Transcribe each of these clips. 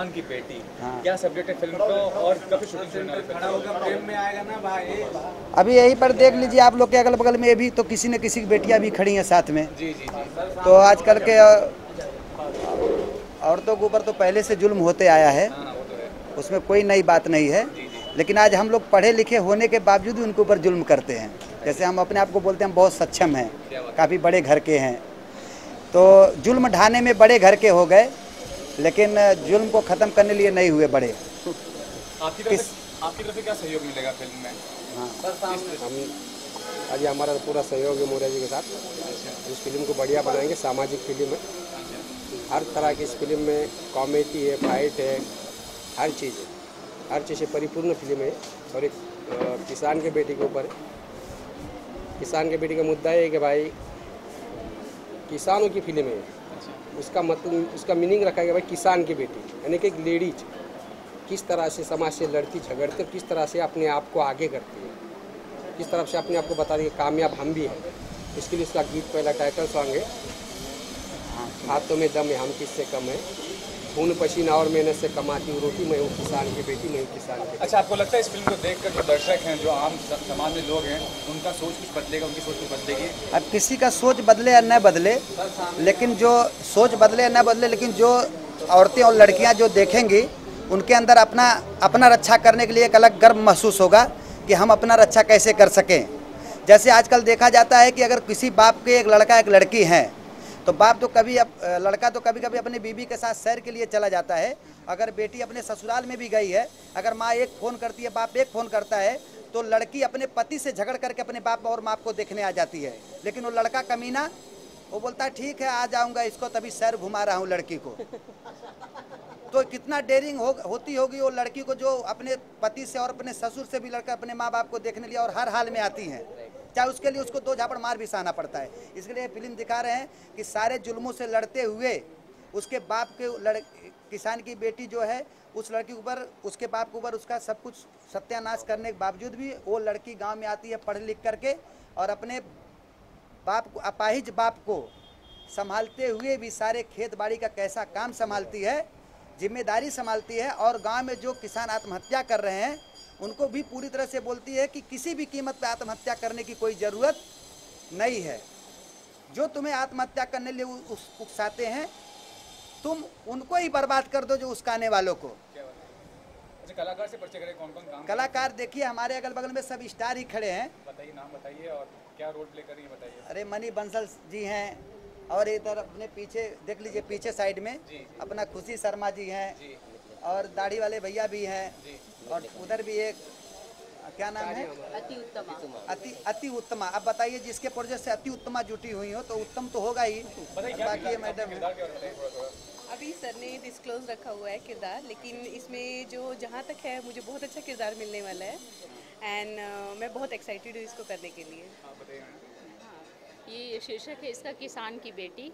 किसान की बेटी, हाँ। क्या सब्जेक्ट है फिल्म को और कब शूटिंग खड़ा होगा फ्रेम में आएगा ना भाई? अभी यहीं पर देख लीजिए आप लोग के अगल बगल में भी तो किसी न किसी की बेटियां भी खड़ी हैं साथ में। जी जी जी। तो आजकल के औरतों के ऊपर तो पहले से जुल्म होते आया है, हाँ वो तो है। उसमें कोई नई बात नहीं है। जी जी। लेकिन आज हम लोग पढ़े लिखे होने के बावजूद भी उनके ऊपर जुल्म करते हैं। जैसे हम अपने आप को बोलते हैं हम बहुत सक्षम हैं, क्या बात है। काफ़ी बड़े घर के हैं, तो जुल्म ढाने में बड़े घर के हो गए, लेकिन जुल्म को ख़त्म करने के लिए नहीं हुए बड़े। आपकी तरफ से क्या सहयोग मिलेगा फिल्म में? हाँ। हम आज हमारा पूरा सहयोग है मौर्य जी के साथ। इस फिल्म को बढ़िया बनाएंगे, सामाजिक फिल्म है। हर तरह की इस फिल्म में कॉमेडी है, फाइट है, हर चीज़ से परिपूर्ण फिल्म है। और एक किसान के बेटी के ऊपर, किसान के बेटी का मुद्दा है कि भाई किसानों की फिल्म है। उसका मतलब, उसका मीनिंग रखा गया भाई किसान की बेटी, यानी कि एक लेडीज किस तरह से समाज से लड़ती झगड़ती, किस तरह से अपने आप को आगे करती है, किस तरह से अपने आप को बता रही है कामयाब हम भी हैं। इसके लिए उसका गीत पहला टाइटल सॉन्ग है, हाथों में दम है हम किससे कम है, खून पसीना और मेहनत से कमाती हूँ रोटी, मैं हूँ किसान की बेटी, मैं हूँ किसान की बेटी। अच्छा, आपको लगता है इस फिल्म को देखकर जो दर्शक हैं, जो आम समाज में लोग हैं, उनका सोच कुछ बदलेगा, उनकी सोच कुछ बदलेगी? अब किसी का सोच बदले या न बदले, लेकिन जो सोच बदले या न बदले, लेकिन जो औरतें और लड़कियां जो देखेंगी उनके अंदर अपना रक्षा करने के लिए एक अलग गर्व महसूस होगा कि हम अपना रक्षा कैसे कर सकें। जैसे आजकल देखा जाता है कि अगर किसी बाप के एक लड़का एक लड़की हैं, तो बाप तो लड़का तो कभी कभी अपनी बीवी के साथ सैर के लिए चला जाता है। अगर बेटी अपने ससुराल में भी गई है, अगर माँ एक फ़ोन करती है, बाप एक फ़ोन करता है, तो लड़की अपने पति से झगड़ करके अपने बाप और माँ को देखने आ जाती है। लेकिन वो लड़का कमीना, वो बोलता है ठीक है आ जाऊँगा, इसको तभी सैर घुमा रहा हूँ लड़की को। तो कितना डेयरिंग होती होगी वो लड़की को, जो अपने पति से और अपने ससुर से भी लड़का अपने माँ बाप को देखने लिए और हर हाल में आती हैं, चाहे उसके लिए उसको 2 झापड़ मार भी सहना पड़ता है। इसलिए फिल्म दिखा रहे हैं कि सारे जुल्मों से लड़ते हुए उसके बाप के किसान की बेटी जो है, उस लड़की के ऊपर, उसके बाप के ऊपर उसका सब कुछ सत्यानाश करने के बावजूद भी वो लड़की गांव में आती है पढ़ लिख करके, और अपने बाप को, अपाहिज बाप को संभालते हुए भी सारे खेत बाड़ी का कैसा काम संभालती है, जिम्मेदारी संभालती है। और गांव में जो किसान आत्महत्या कर रहे हैं उनको भी पूरी तरह से बोलती है कि किसी भी कीमत पर आत्महत्या करने की कोई ज़रूरत नहीं है। जो तुम्हें आत्महत्या करने लिए उकसाते हैं, तुम उनको ही बर्बाद कर दो जो उकसाने वालों को। अच्छा, कलाकार से परिचय करें, कौन कौन काम? कलाकार देखिए हमारे अगल बगल में सब स्टार ही खड़े हैं। बताइए, नाम बताइए और क्या रोल प्ले कर रही है बताइए। अरे मनी बंसल जी हैं, और इधर अपने पीछे देख लीजिए, पीछे साइड में अपना खुशी शर्मा जी हैं, और दाढ़ी वाले भैया भी हैं, और उधर भी एक क्या नाम है, अति उत्तमा। अब बताइए, जिसके प्रोजेक्ट से अति उत्तमा जुटी हुई हो तो उत्तम तो होगा ही। बाकी ये मैडम अभी सर ने डिस्क्लोज रखा हुआ है किरदार, लेकिन इसमें जो जहाँ तक है मुझे बहुत अच्छा किरदार मिलने वाला है, एंड मैं बहुत एक्साइटेड हूँ इसको करने के लिए। ये शीर्षक है इसका किसान की बेटी।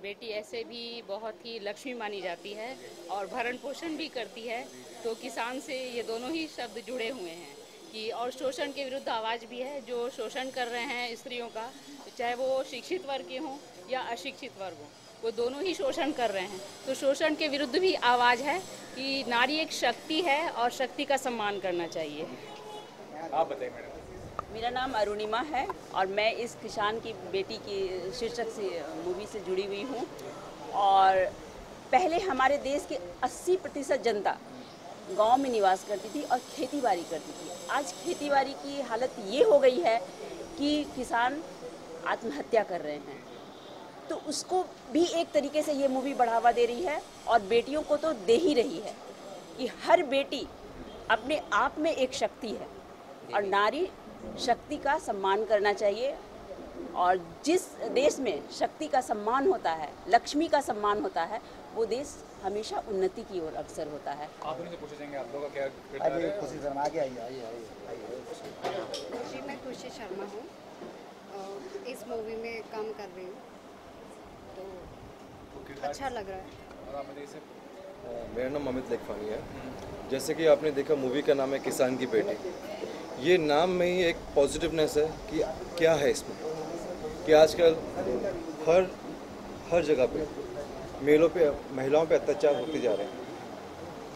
बेटी ऐसे भी बहुत ही लक्ष्मी मानी जाती है और भरण पोषण भी करती है, तो किसान से ये दोनों ही शब्द जुड़े हुए हैं कि, और शोषण के विरुद्ध आवाज़ भी है। जो शोषण कर रहे हैं स्त्रियों का, चाहे वो शिक्षित वर्ग के हों या अशिक्षित वर्ग हों, वो दोनों ही शोषण कर रहे हैं। तो शोषण के विरुद्ध भी आवाज़ है कि नारी एक शक्ति है और शक्ति का सम्मान करना चाहिए। आप बताइए मैडम। मेरा नाम अरुणिमा है और मैं इस किसान की बेटी की शीर्षक से मूवी से जुड़ी हुई हूँ। और पहले हमारे देश की 80% जनता गांव में निवास करती थी और खेतीबाड़ी करती थी। आज खेतीबाड़ी की हालत ये हो गई है कि किसान आत्महत्या कर रहे हैं, तो उसको भी एक तरीके से ये मूवी बढ़ावा दे रही है, और बेटियों को तो दे ही रही है कि हर बेटी अपने आप में एक शक्ति है और नारी शक्ति का सम्मान करना चाहिए। और जिस देश में शक्ति का सम्मान होता है, लक्ष्मी का सम्मान होता है, वो देश हमेशा उन्नति की ओर अग्रसर होता है। आप उनसे पूछे जाएंगे, आप लोगों का क्या किरदार है? खुशी शर्मा आगे आइए। जी, मैं खुशी शर्मा हूँ, इस मूवी में काम कर रही हूँ, तो अच्छा लग रहा है। और आप बताइए। मेरा नाम अमित लेखवानी है। जैसे कि आपने देखा, मूवी का नाम है किसान की बेटी। ये नाम में ही एक पॉजिटिवनेस है कि क्या है इसमें, कि आजकल हर जगह पे महिलाओं पे अत्याचार होते जा रहे हैं।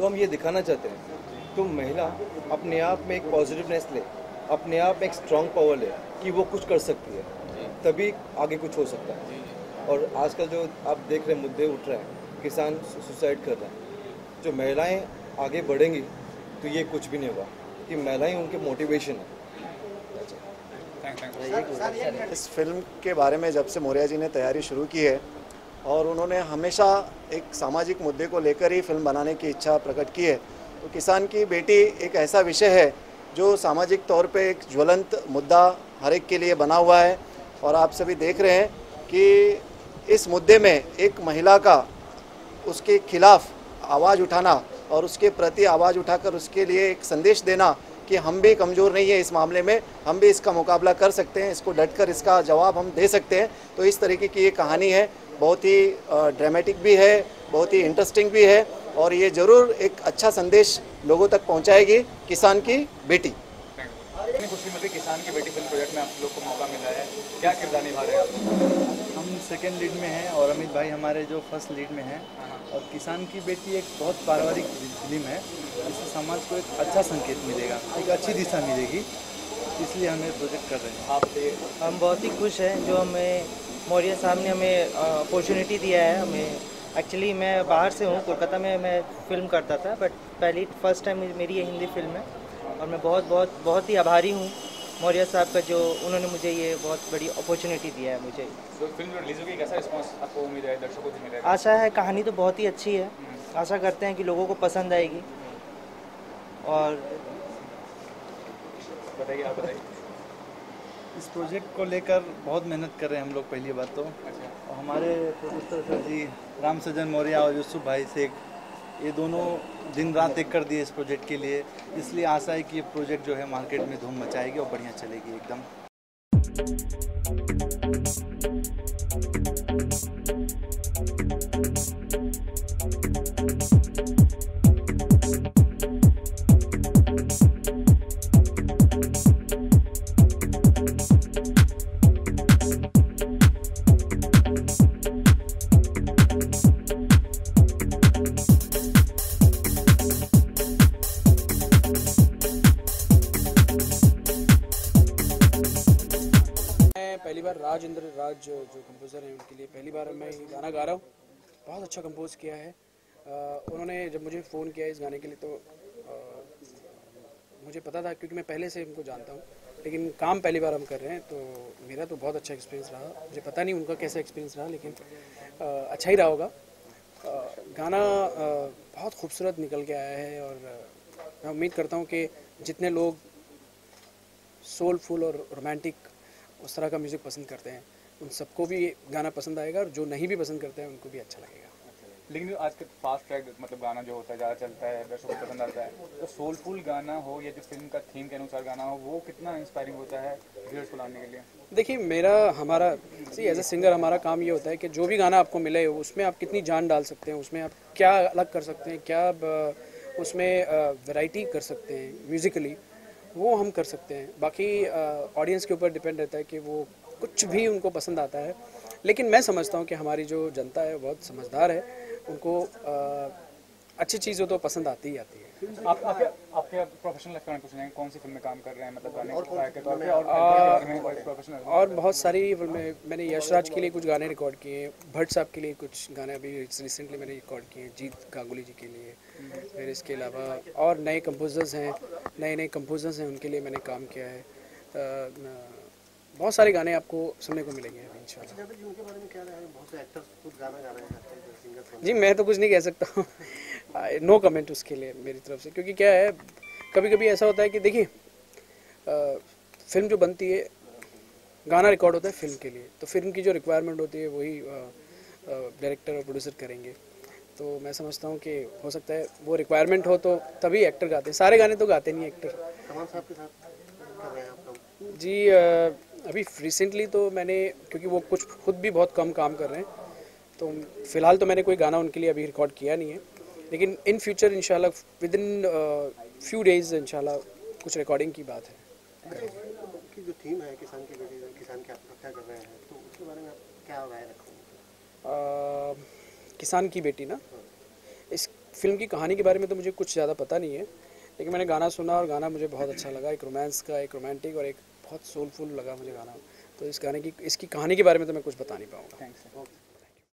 तो हम ये दिखाना चाहते हैं तो महिला अपने आप में एक पॉजिटिवनेस ले, अपने आप में एक स्ट्रॉन्ग पावर ले कि वो कुछ कर सकती है, तभी आगे कुछ हो सकता है। और आजकल जो आप देख रहे हैं मुद्दे उठ रहे हैं, किसान सुसाइड कर रहे हैं, जो महिलाएं आगे बढ़ेंगी तो ये कुछ भी नहीं होगा, कि महिलाएं उनके मोटिवेशन है। इस फिल्म के बारे में जब से मौर्या जी ने तैयारी शुरू की है और उन्होंने हमेशा एक सामाजिक मुद्दे को लेकर ही फिल्म बनाने की इच्छा प्रकट की है, तो किसान की बेटी एक ऐसा विषय है जो सामाजिक तौर पे एक ज्वलंत मुद्दा हर एक के लिए बना हुआ है। और आप सभी देख रहे हैं कि इस मुद्दे में एक महिला का उसके खिलाफ आवाज़ उठाना और उसके प्रति आवाज़ उठाकर उसके लिए एक संदेश देना कि हम भी कमज़ोर नहीं है इस मामले में, हम भी इसका मुकाबला कर सकते हैं, इसको डटकर इसका जवाब हम दे सकते हैं। तो इस तरीके की ये कहानी है, बहुत ही ड्रामेटिक भी है, बहुत ही इंटरेस्टिंग भी है और ये ज़रूर एक अच्छा संदेश लोगों तक पहुंचाएगी। किसान की बेटी, इतनी खुशी मिली, किसान की बेटी फिल्म प्रोजेक्ट में आप लोग को मौका मिला है, क्या किरदार निभा रहे हैं आप? हम सेकंड लीड में हैं और अमित भाई हमारे जो फर्स्ट लीड में हैं। और किसान की बेटी एक बहुत पारिवारिक फिल्म है, इससे समाज को एक अच्छा संकेत मिलेगा, एक अच्छी दिशा मिलेगी, इसलिए हम ये प्रोजेक्ट कर रहे हैं। आप हम बहुत ही खुश हैं जो हमें मौर्या साहब ने हमें अपॉर्चुनिटी दिया है। हमें एक्चुअली मैं बाहर से हूँ, कोलकाता में मैं फ़िल्म करता था, बट फर्स्ट टाइम मेरी ये हिंदी फिल्म है और मैं बहुत ही आभारी हूँ मौर्या साहब का, जो उन्होंने मुझे ये बहुत बड़ी अपॉर्चुनिटी दिया है मुझे। तो फिल्म रिलीज होगी, कैसा रिस्पांस आपको उम्मीद है दर्शकों से मिलेगा? आशा है, कहानी तो बहुत ही अच्छी है, आशा करते हैं कि लोगों को पसंद आएगी। और बताइए, आप बताइए। इस प्रोजेक्ट को लेकर बहुत मेहनत कर रहे हैं हम लोग पहली बात तो। और हमारे प्रोड्यूसर सर जी राम सजन मौर्या और यूसुफ भाई शेख, ये दोनों दिन रात एक कर दिए इस प्रोजेक्ट के लिए, इसलिए आशा है कि ये प्रोजेक्ट जो है मार्केट में धूम मचाएगी और बढ़िया चलेगी एकदम। पहली बार राज जो कंपोज़र हैं उनके लिए पहली बार मैं ये गाना गा रहा हूँ। बहुत अच्छा कंपोज किया है उन्होंने। जब मुझे फ़ोन किया इस गाने के लिए तो मुझे पता था, क्योंकि मैं पहले से इनको जानता हूँ, लेकिन काम पहली बार हम कर रहे हैं तो मेरा तो बहुत अच्छा एक्सपीरियंस रहा। मुझे पता नहीं उनका कैसा एक्सपीरियंस रहा, लेकिन अच्छा ही रहा होगा। गाना बहुत खूबसूरत निकल के आया है और मैं उम्मीद करता हूँ कि जितने लोग सोलफुल और रोमांटिक उस तरह का म्यूज़िक पसंद करते हैं उन सबको भी गाना पसंद आएगा, और जो नहीं भी पसंद करते हैं उनको भी अच्छा लगेगा। लेकिन आज के फास्ट ट्रैक मतलब गाना जो होता है ज़्यादा चलता है, दर्शकों को पसंद आता है, तो सोलफुल गाना हो या जो फिल्म का थीम के अनुसार गाना हो, वो कितना इंस्पायरिंग होता है व्यूअर्स को लाने के लिए? देखिए हमारा एज ए सिंगर हमारा काम ये होता है कि जो भी गाना आपको मिले उसमें आप कितनी जान डाल सकते हैं, उसमें आप क्या अलग कर सकते हैं, क्या उसमें वैरायटी कर सकते हैं म्यूज़िकली, वो हम कर सकते हैं। बाकी ऑडियंस के ऊपर डिपेंड रहता है कि वो कुछ भी उनको पसंद आता है। लेकिन मैं समझता हूँ कि हमारी जो जनता है बहुत समझदार है, उनको अच्छी चीज़ हो तो पसंद आती ही आती है। आपके प्रोफेशनल लाइफ में कुछ नहीं, कौन सी फिल्म में काम कर रहे हैं मतलब गाने के तौर पे? और बहुत सारी फिल्में मैंने यशराज के लिए कुछ गाने रिकॉर्ड किए, भट्ट साहब के लिए कुछ गाने अभी रिसेंटली मैंने रिकॉर्ड किए, जीत गांगुली जी के लिए। फिर इसके अलावा और नए कंपोजर्स हैं, नए कंपोजर्स हैं, उनके लिए मैंने काम किया है। बहुत सारे गाने आपको सुनने को मिलेंगे इंशाल्लाह। जी मैं तो कुछ नहीं कह सकता हूँ, नो कमेंट उसके लिए मेरी तरफ से, क्योंकि क्या है कभी कभी ऐसा होता है कि देखिए फिल्म जो बनती है, गाना रिकॉर्ड होता है फिल्म के लिए, तो फिल्म की जो रिक्वायरमेंट होती है वही डायरेक्टर और प्रोड्यूसर करेंगे। तो मैं समझता हूँ कि हो सकता है वो रिक्वायरमेंट हो तो तभी एक्टर गाते हैं, सारे गाने तो गाते नहीं एक्टर। कमाल साहब के साथ कर रहे हैं आप लोग? जी अभी रिसेंटली तो मैंने, क्योंकि वो कुछ खुद भी बहुत कम काम कर रहे हैं, तो फिलहाल तो मैंने कोई गाना उनके लिए अभी रिकॉर्ड किया नहीं है, लेकिन इन फ्यूचर इंशाल्लाह विद इन फ्यू डेज इंशाल्लाह कुछ रिकॉर्डिंग की बात है। की जो थीम है किसान की बेटी, किसान की आत्महत्या कर रहे हैं, तो उसके बारे में आप क्या राय रखोगे? किसान की बेटी ना, इस फिल्म की कहानी के बारे में तो मुझे कुछ ज़्यादा पता नहीं है, लेकिन मैंने गाना सुना और गाना मुझे बहुत अच्छा लगा। एक रोमांस का, एक रोमांटिक और एक बहुत सोलफुल लगा मुझे गाना। तो इसकी कहानी के बारे में तो मैं कुछ बता नहीं पाऊँगा। थैंक्स।